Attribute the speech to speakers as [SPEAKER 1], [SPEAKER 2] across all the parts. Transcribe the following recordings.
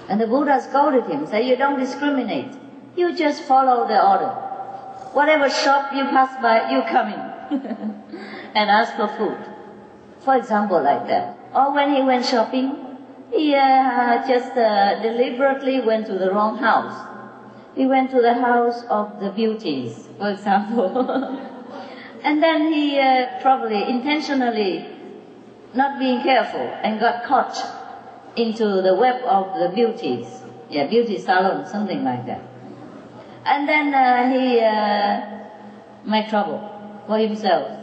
[SPEAKER 1] And the Buddha scolded him, said, you don't discriminate. You just follow the order. Whatever shop you pass by, you come in and ask for food. For example, like that. Or when he went shopping, he just deliberately went to the wrong house. He went to the house of the beauties, for example. And then he probably intentionally not being careful and got caught into the web of the beauties. Yeah, beauty salon, something like that. And then he made trouble for himself.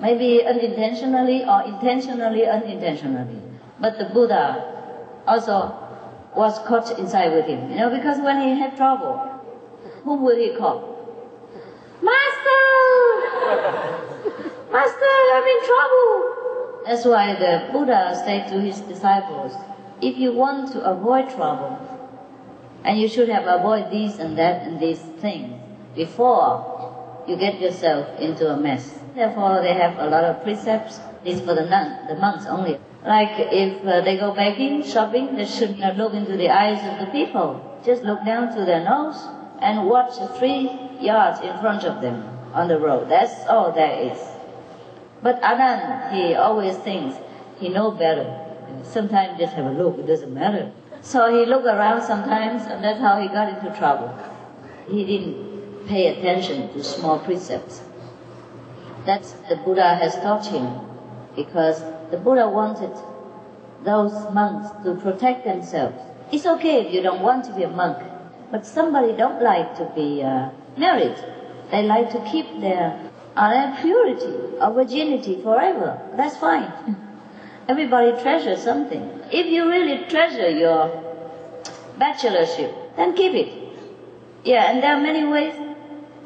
[SPEAKER 1] Maybe unintentionally or intentionally unintentionally. But the Buddha also was caught inside with him. You know, because when he had trouble, whom would he call? Master! Master, I'm in trouble! That's why the Buddha said to his disciples, if you want to avoid trouble, and you should have avoided these and that and these things before you get yourself into a mess. Therefore, they have a lot of precepts. This is for the monks only. Like if they go begging, shopping, they should not look into the eyes of the people. Just look down to their nose and watch 3 yards in front of them on the road. That's all there is. But Anand, he always thinks he knows better. Sometimes just have a look, it doesn't matter. So he looked around sometimes, and that's how he got into trouble. He didn't pay attention to small precepts. That's the Buddha has taught him, because the Buddha wanted those monks to protect themselves. It's okay if you don't want to be a monk, but somebody don't like to be married. They like to keep their purity or virginity forever. That's fine. Everybody treasures something. If you really treasure your bachelorship, then keep it. Yeah, and there are many ways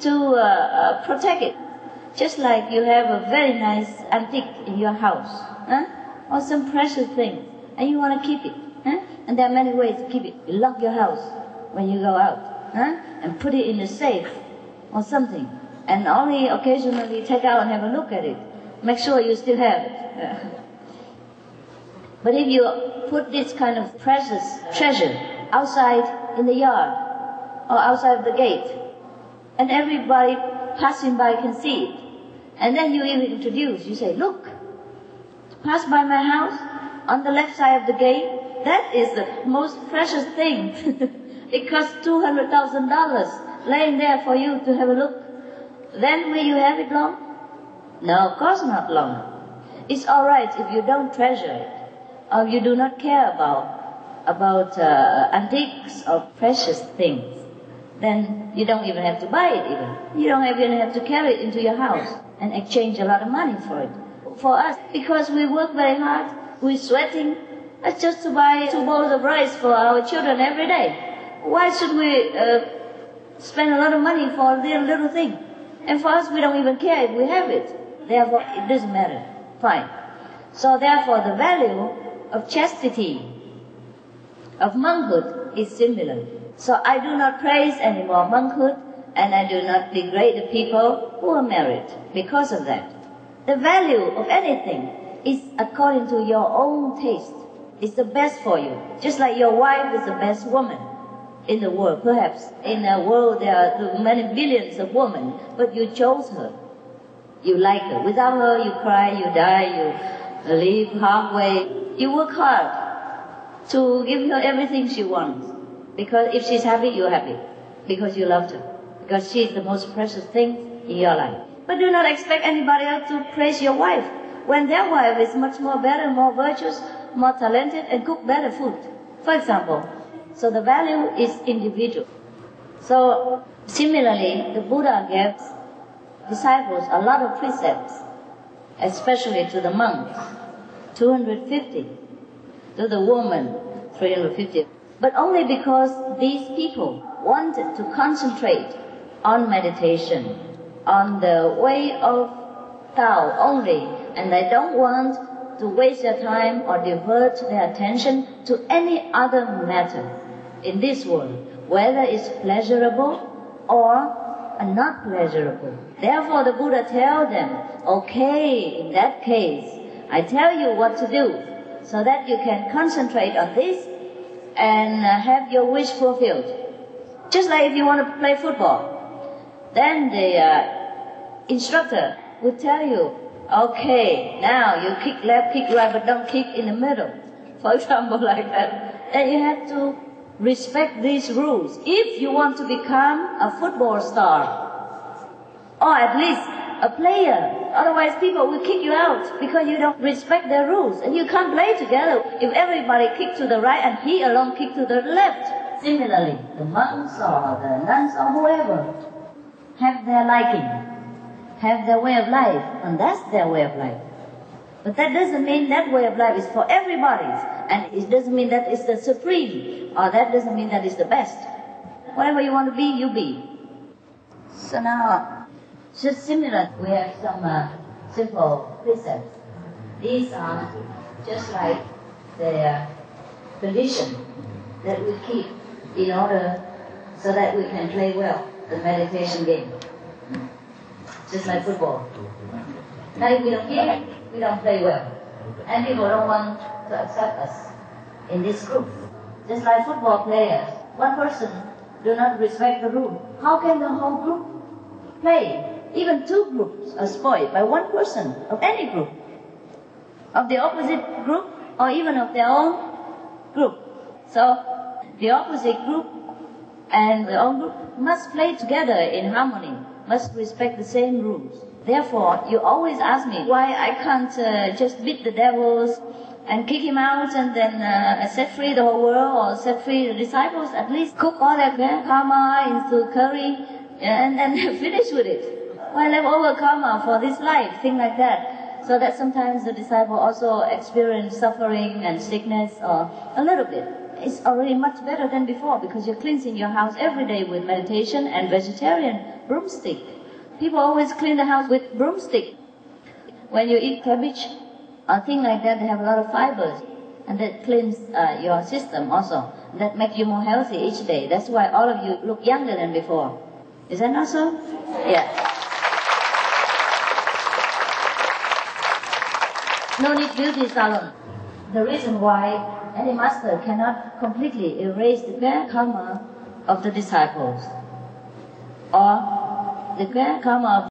[SPEAKER 1] to protect it. Just like you have a very nice antique in your house, or some precious thing, and you want to keep it. And there are many ways to keep it. You lock your house when you go out, and put it in a safe or something, and only occasionally take out and have a look at it. Make sure you still have it. But if you put this kind of precious treasure outside in the yard or outside of the gate, and everybody passing by can see it, and then you even introduce, you say, look, pass by my house on the left side of the gate, that is the most precious thing. It costs $200,000 laying there for you to have a look. Then will you have it long? No, of course not long. It's all right if you don't treasure it, or you do not care about antiques or precious things. Then you don't even have to buy it even. You don't even have to carry it into your house and exchange a lot of money for it. For us, because we work very hard, we're sweating, that's just to buy 2 bowls of rice for our children every day. Why should we spend a lot of money for a little thing? And for us, we don't even care if we have it. Therefore, it doesn't matter. Fine. So therefore, the value of chastity, of monkhood, is similar. So I do not praise anymore monkhood, and I do not degrade the people who are married because of that. The value of anything is according to your own taste. It's the best for you. Just like your wife is the best woman in the world. Perhaps in the world there are many billions of women, but you chose her. You like her. Without her, you cry, you die, you leave halfway. You work hard to give her everything she wants. Because if she's happy, you're happy. Because you loved her. Because she is the most precious thing in your life. But do not expect anybody else to praise your wife when their wife is much more better, more virtuous, more talented, and cook better food. For example. So the value is individual. So similarly, the Buddha gives disciples a lot of precepts, especially to the monks, 250. To the woman, 350. But only because these people wanted to concentrate on meditation, on the way of Tao only, and they don't want to waste their time or divert their attention to any other matter in this world, whether it's pleasurable or not pleasurable. Therefore the Buddha tells them, okay, in that case, I tell you what to do, so that you can concentrate on this and have your wish fulfilled. Just like if you want to play football, then the instructor would tell you, okay, now you kick left, kick right, but don't kick in the middle. For example, like that. Then you have to respect these rules if you want to become a football star, or at least a player. Otherwise people will kick you out because you don't respect their rules, and you can't play together if everybody kicks to the right and he alone kicks to the left. Similarly, the monks or the nuns or whoever have their liking, have their way of life, and that's their way of life. But that doesn't mean that way of life is for everybody, and it doesn't mean that it's the supreme, or that doesn't mean that it's the best. Whatever you want to be, you be. So now, just similar, we have some simple precepts. These are just like the condition that we keep in order so that we can play well the meditation game. Just like football. Now if we don't keep it, we don't play well. And people don't want to accept us in this group. Just like football players, one person do not respect the rule. How can the whole group play? Even two groups are spoiled by one person of any group, of the opposite group or even of their own group. So the opposite group and the own group must play together in harmony, must respect the same rules. Therefore, you always ask me why I can't just beat the devils and kick him out and then set free the whole world, or set free the disciples, at least cook all their karma into curry and finish with it. Why leftover karma for this life, things like that. So that sometimes the disciple also experience suffering and sickness, or a little bit. It's already much better than before because you're cleansing your house every day with meditation and vegetarian broomstick. People always clean the house with broomstick. When you eat cabbage or things like that, they have a lot of fibers, and that cleans your system also. That makes you more healthy each day. That's why all of you look younger than before. Is that not so? Yeah. No need beauty salon. The reason why any master cannot completely erase the karma of the disciples, or the karma of